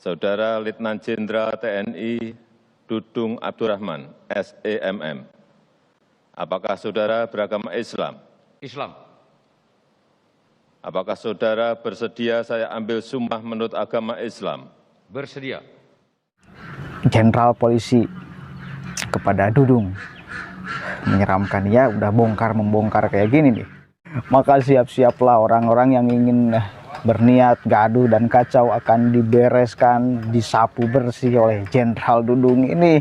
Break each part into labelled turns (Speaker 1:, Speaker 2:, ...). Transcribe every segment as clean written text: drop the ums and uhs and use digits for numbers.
Speaker 1: Saudara Letnan Jenderal TNI Dudung Abdurrahman, SEMM. Apakah saudara beragama Islam?
Speaker 2: Islam.
Speaker 1: Apakah saudara bersedia saya ambil sumpah menurut agama Islam?
Speaker 2: Bersedia.
Speaker 3: Jenderal Polisi kepada Dudung. Menyeramkan ya, udah bongkar-membongkar kayak gini nih. Maka siap-siaplah orang-orang yang ingin berniat gaduh dan kacau akan dibereskan, disapu bersih oleh Jenderal Dudung ini.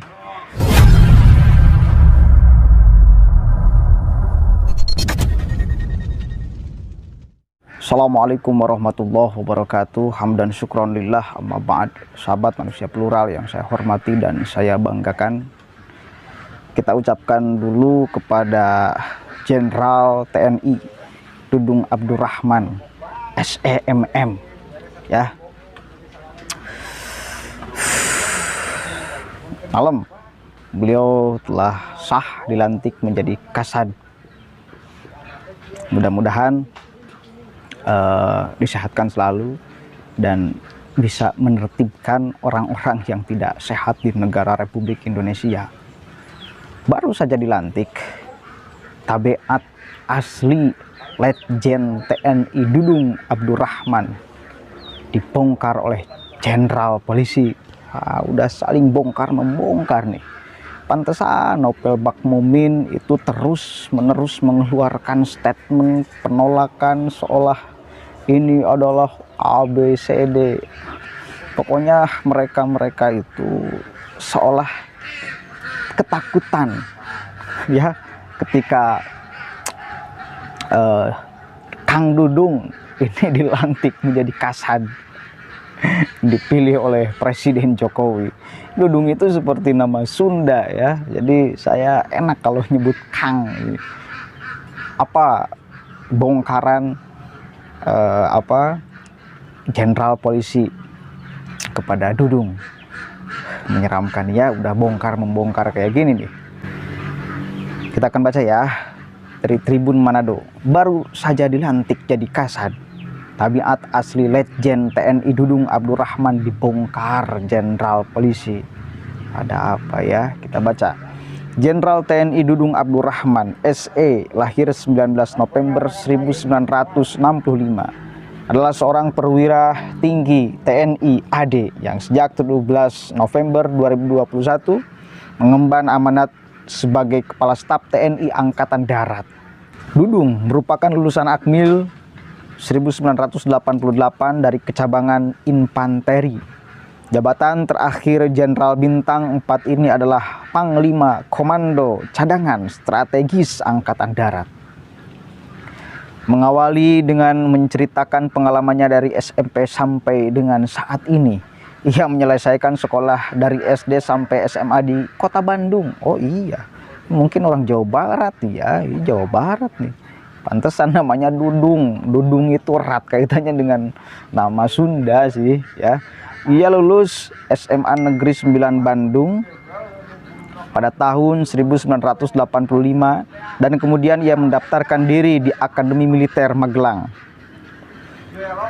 Speaker 3: Assalamualaikum warahmatullahi wabarakatuh. Hamdan syukron lillah, amma ba'd. Sahabat manusia plural yang saya hormati dan saya banggakan, kita ucapkan dulu kepada Jenderal TNI Dudung Abdurrahman, SEMM, ya. Malam beliau telah sah dilantik menjadi Kasad. Mudah-mudahan disehatkan selalu dan bisa menertibkan orang-orang yang tidak sehat di negara Republik Indonesia. Baru saja dilantik, tabeat asli Letjen TNI Dudung Abdurrahman dibongkar oleh Jenderal Polisi. Udah saling bongkar-membongkar nih. Pantesan Novel Bakmumin itu terus-menerus mengeluarkan statement penolakan seolah ini adalah ABCD. Pokoknya mereka itu seolah ketakutan ya ketika Kang Dudung ini dilantik menjadi Kasad, dipilih oleh Presiden Jokowi. Dudung itu seperti nama Sunda ya, jadi saya enak kalau nyebut Kang. Apa bongkaran Jenderal Polisi kepada Dudung? Menyeramkan ya, udah bongkar-membongkar kayak gini nih. Kita akan baca ya dari Tribun Manado. Baru saja dilantik jadi Kasad, tabiat asli Letjen TNI Dudung Abdurrahman dibongkar Jenderal Polisi. Ada apa ya? Kita baca. Jenderal TNI Dudung Abdurrahman SE, lahir 19 November 1965, adalah seorang perwira tinggi TNI AD yang sejak 17 November 2021 mengemban amanat sebagai Kepala Staf TNI Angkatan Darat. Dudung merupakan lulusan Akmil 1988 dari Kecabangan Infanteri. Jabatan terakhir Jenderal Bintang 4 ini adalah Panglima Komando Cadangan Strategis Angkatan Darat. Mengawali dengan menceritakan pengalamannya dari SMP sampai dengan saat ini, ia menyelesaikan sekolah dari SD sampai SMA di Kota Bandung. Oh iya, mungkin orang Jawa Barat ya, Jawa Barat nih. Pantesan namanya Dudung. Dudung itu erat kaitannya dengan nama Sunda sih ya. Ia lulus SMA Negeri 9 Bandung pada tahun 1985 dan kemudian ia mendaftarkan diri di Akademi Militer Magelang.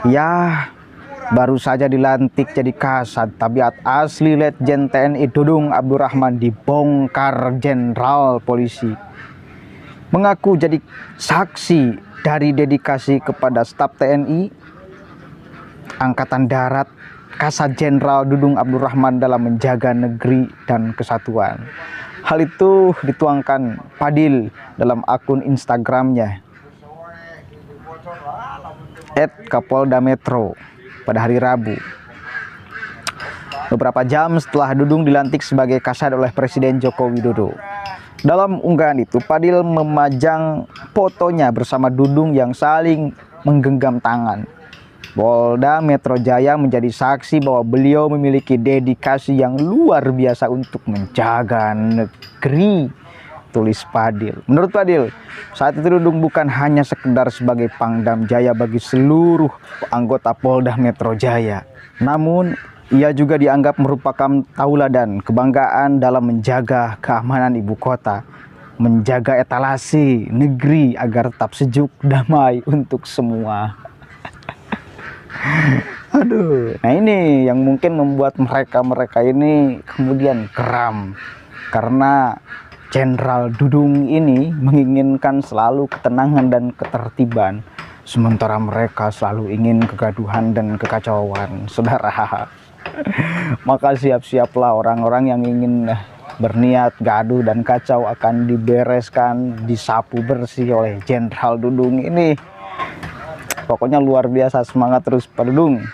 Speaker 3: Ya, baru saja dilantik jadi Kasad, tabiat asli Letjen TNI Dudung Abdurrahman dibongkar Jenderal Polisi. Mengaku jadi saksi dari dedikasi kepada staf TNI Angkatan Darat, Kasad Jenderal Dudung Abdurrahman dalam menjaga negeri dan kesatuan. Hal itu dituangkan Fadil dalam akun Instagramnya @Kapolda Metro pada hari Rabu. Beberapa jam setelah Dudung dilantik sebagai Kasad oleh Presiden Joko Widodo. Dalam unggahan itu, Fadil memajang fotonya bersama Dudung yang saling menggenggam tangan. Polda Metro Jaya menjadi saksi bahwa beliau memiliki dedikasi yang luar biasa untuk menjaga negeri, tulis Fadil. Menurut Fadil, saat itu Dudung bukan hanya sekedar sebagai Pangdam Jaya bagi seluruh anggota Polda Metro Jaya, namun ia juga dianggap merupakan tauladan kebanggaan dalam menjaga keamanan ibu kota, menjaga etalase negeri agar tetap sejuk damai untuk semua. Aduh, nah ini yang mungkin membuat mereka ini kemudian geram karena Jenderal Dudung ini menginginkan selalu ketenangan dan ketertiban, sementara mereka selalu ingin kegaduhan dan kekacauan, saudara. Maka siap-siaplah orang-orang yang ingin berniat gaduh dan kacau akan dibereskan, disapu bersih oleh Jenderal Dudung ini. Pokoknya luar biasa, semangat terus Pak Dudung.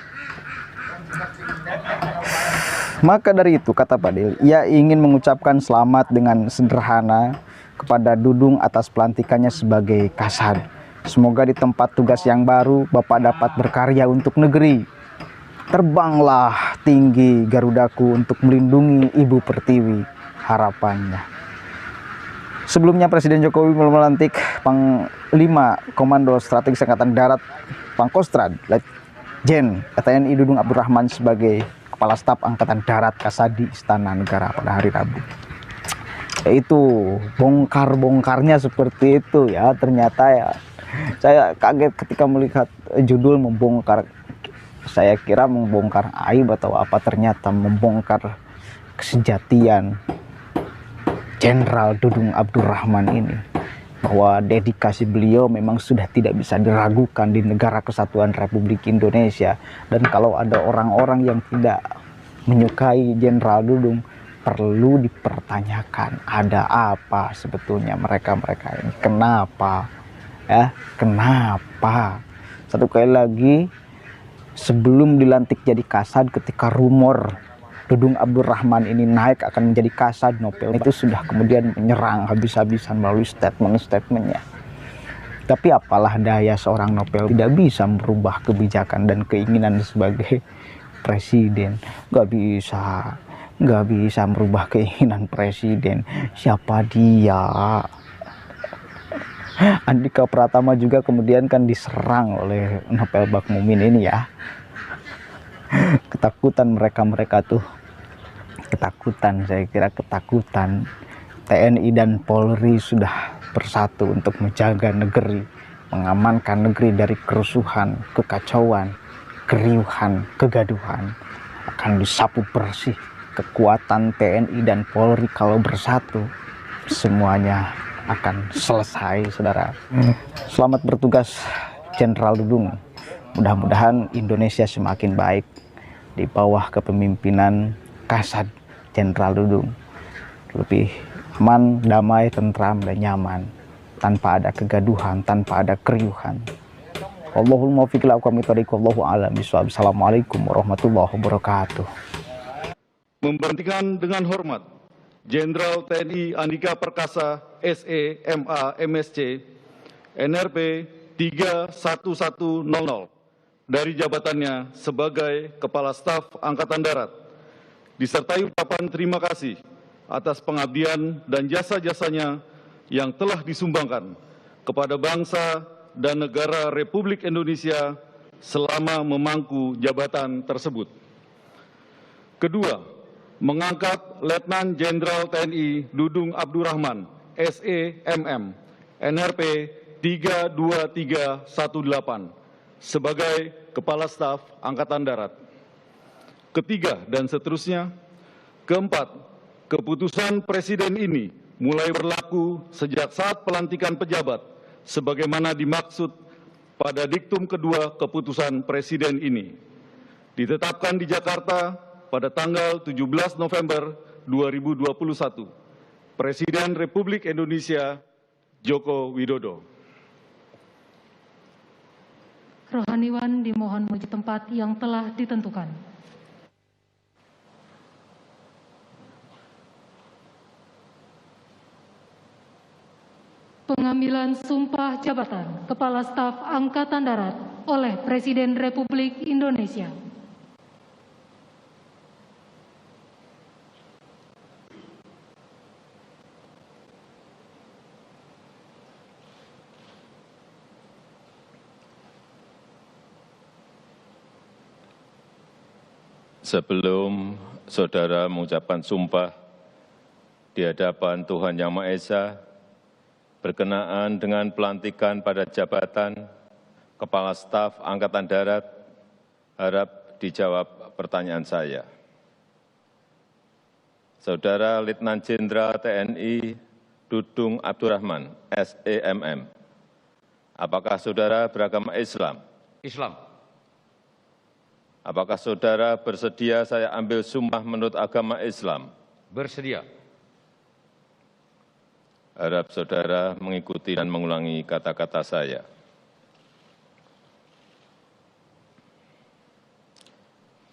Speaker 3: Maka dari itu, kata Fadil, ia ingin mengucapkan selamat dengan sederhana kepada Dudung atas pelantikannya sebagai Kasad. Semoga di tempat tugas yang baru Bapak dapat berkarya untuk negeri. Terbanglah tinggi Garudaku untuk melindungi Ibu Pertiwi, harapannya. Sebelumnya Presiden Jokowi melantik Panglima Komando Strategis Angkatan Darat Pangkostrad Letjen TNI Dudung Abdurrahman sebagai Kepala Staf Angkatan Darat Kasad di Istana Negara pada hari Rabu. Itu bongkar-bongkarnya seperti itu ya, ternyata ya. Saya kaget ketika melihat judul membongkar. Saya kira membongkar aib atau apa, ternyata membongkar kesejatian Jenderal Dudung Abdurrahman ini, bahwa dedikasi beliau memang sudah tidak bisa diragukan di negara kesatuan Republik Indonesia. Dan kalau ada orang-orang yang tidak menyukai Jenderal Dudung, perlu dipertanyakan ada apa sebetulnya mereka-mereka ini, kenapa ya, kenapa. Satu kali lagi, sebelum dilantik jadi Kasad, ketika rumor Dudung Abdurrahman ini naik akan menjadi Kasad, Novel itu sudah kemudian menyerang habis-habisan melalui statement-statementnya. Tapi apalah daya seorang Novel tidak bisa merubah kebijakan dan keinginan sebagai presiden. Gak bisa merubah keinginan presiden. Siapa dia? Andika Pratama juga kemudian kan diserang oleh Novel Bakmumin ini ya. Ketakutan mereka tuh, ketakutan, saya kira ketakutan. TNI dan Polri sudah bersatu untuk menjaga negeri, mengamankan negeri dari kerusuhan, kekacauan, keriuhan, kegaduhan. Akan disapu bersih. Kekuatan TNI dan Polri kalau bersatu, semuanya akan selesai, saudara. Selamat bertugas Jenderal Dudung. Mudah-mudahan Indonesia semakin baik di bawah kepemimpinan Kasad Jenderal Dudung. Lebih aman, damai, tentram, dan nyaman, tanpa ada kegaduhan, tanpa ada keriuhan. Allahul muwaffiq ila aqwamit thoriq, wallahu a'lam bishawab. Assalamualaikum warahmatullahi wabarakatuh.
Speaker 2: Memberhentikan dengan hormat Jenderal TNI Andika Perkasa SE MA MSC NRP 31100 dari jabatannya sebagai Kepala Staf Angkatan Darat, disertai ucapan terima kasih atas pengabdian dan jasa-jasanya yang telah disumbangkan kepada bangsa dan negara Republik Indonesia selama memangku jabatan tersebut. Kedua, mengangkat Letnan Jenderal TNI Dudung Abdurrahman SE/MM NRP 32318 sebagai Kepala Staf Angkatan Darat. Ketiga dan seterusnya. Keempat, keputusan Presiden ini mulai berlaku sejak saat pelantikan pejabat sebagaimana dimaksud pada diktum kedua keputusan Presiden ini. Ditetapkan di Jakarta pada tanggal 17 November 2021. Presiden Republik Indonesia Joko Widodo.
Speaker 4: Rohaniwan dimohon menuju tempat yang telah ditentukan. Pengambilan sumpah jabatan Kepala Staf Angkatan Darat oleh Presiden Republik Indonesia.
Speaker 1: Sebelum saudara mengucapkan sumpah di hadapan Tuhan Yang Maha Esa, berkenaan dengan pelantikan pada jabatan Kepala Staf Angkatan Darat, harap dijawab pertanyaan saya. Saudara Letnan Jenderal TNI Dudung Abdurrahman, SEMM, apakah saudara beragama Islam?
Speaker 5: Islam.
Speaker 1: Apakah saudara bersedia saya ambil sumpah menurut agama Islam?
Speaker 5: Bersedia.
Speaker 1: Harap saudara mengikuti dan mengulangi kata-kata saya.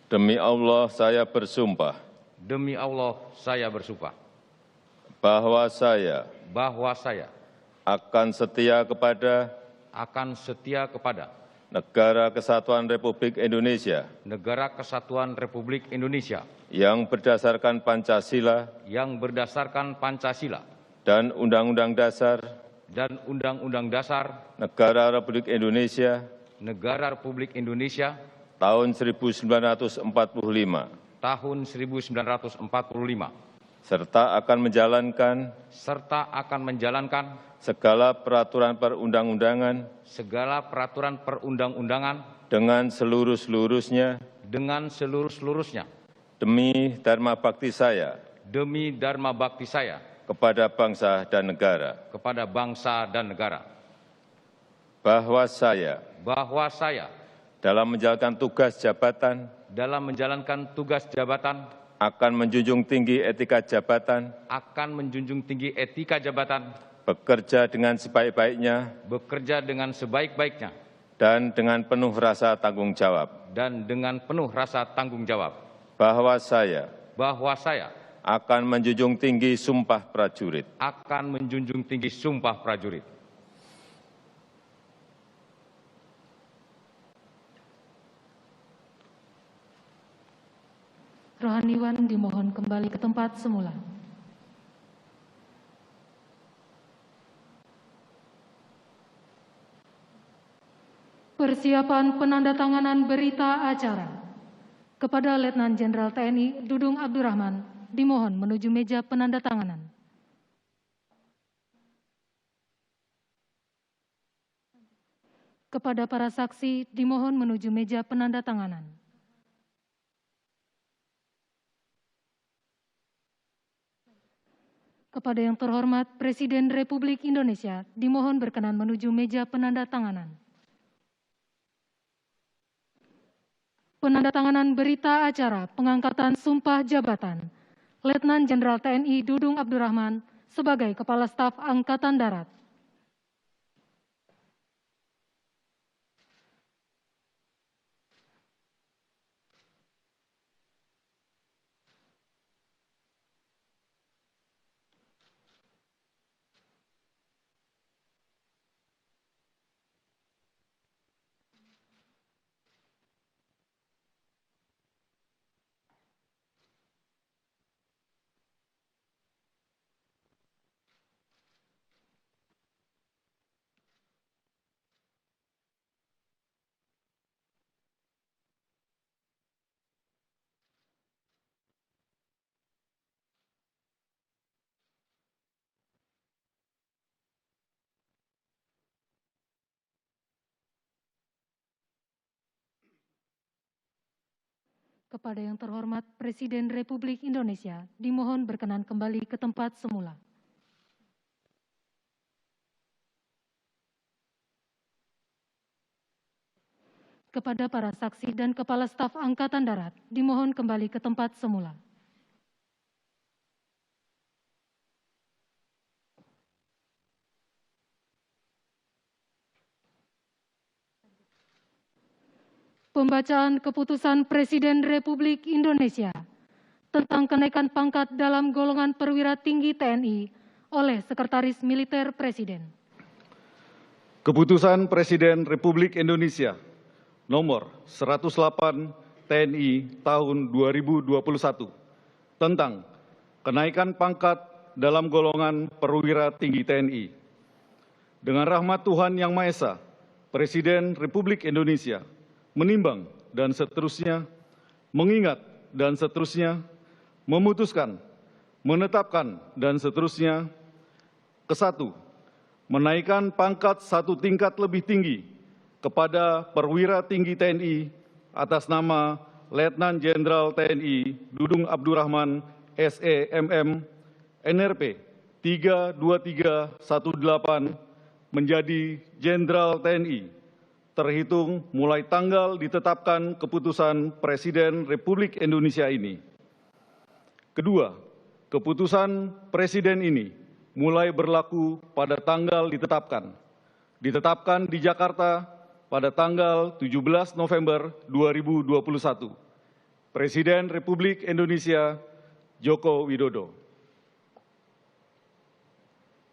Speaker 1: Demi Allah saya bersumpah.
Speaker 5: Demi Allah saya bersumpah.
Speaker 1: Bahwa saya akan setia kepada Negara Kesatuan Republik Indonesia
Speaker 5: Negara Kesatuan Republik Indonesia
Speaker 1: yang berdasarkan Pancasila dan Undang-Undang Dasar Negara Republik Indonesia tahun 1945 serta akan menjalankan segala peraturan perundang-undangan dengan seluruh-seluruhnya demi dharma bakti saya kepada bangsa dan negara. Bahwa saya dalam menjalankan tugas jabatan akan menjunjung tinggi etika jabatan, bekerja dengan sebaik-baiknya, dan dengan penuh rasa tanggung jawab. Bahwa saya akan menjunjung tinggi sumpah prajurit.
Speaker 4: Rohaniwan dimohon kembali ke tempat semula. Persiapan penandatanganan berita acara kepada Letnan Jenderal TNI Dudung Abdurrahman dimohon menuju meja penandatanganan. Kepada para saksi dimohon menuju meja penandatanganan. Kepada yang terhormat Presiden Republik Indonesia dimohon berkenan menuju meja penandatanganan. Penandatanganan berita acara pengangkatan sumpah jabatan Letnan Jenderal TNI Dudung Abdurrahman sebagai Kepala Staf Angkatan Darat. Kepada yang terhormat Presiden Republik Indonesia dimohon berkenan kembali ke tempat semula. Kepada para saksi dan Kepala Staf Angkatan Darat dimohon kembali ke tempat semula. Pembacaan keputusan Presiden Republik Indonesia tentang kenaikan pangkat dalam golongan perwira tinggi TNI oleh Sekretaris Militer Presiden.
Speaker 2: Keputusan Presiden Republik Indonesia nomor 108 TNI tahun 2021 tentang kenaikan pangkat dalam golongan perwira tinggi TNI. Dengan rahmat Tuhan Yang Maha Esa, Presiden Republik Indonesia menimbang dan seterusnya, mengingat dan seterusnya, memutuskan, menetapkan dan seterusnya. Kesatu, menaikkan pangkat satu tingkat lebih tinggi kepada perwira tinggi TNI atas nama Letnan Jenderal TNI Dudung Abdurrahman SEMM NRP 32318 menjadi Jenderal TNI terhitung mulai tanggal ditetapkan keputusan Presiden Republik Indonesia ini. Kedua, keputusan Presiden ini mulai berlaku pada tanggal ditetapkan di Jakarta pada tanggal 17 November 2021. Presiden Republik Indonesia Joko Widodo.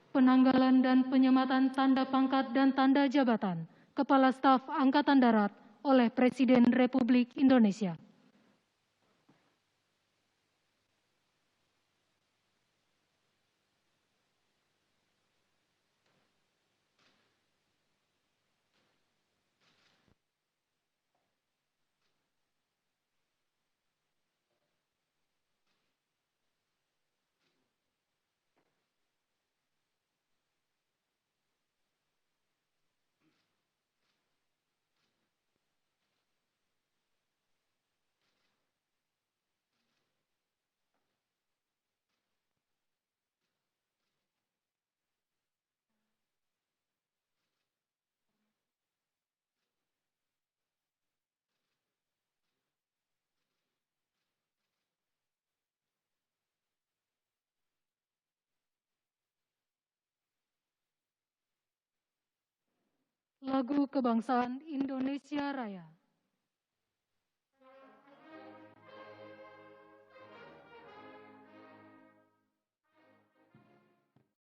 Speaker 4: Penanggalan dan penyematan tanda pangkat dan tanda jabatan Kepala Staf Angkatan Darat oleh Presiden Republik Indonesia. Lagu Kebangsaan Indonesia Raya.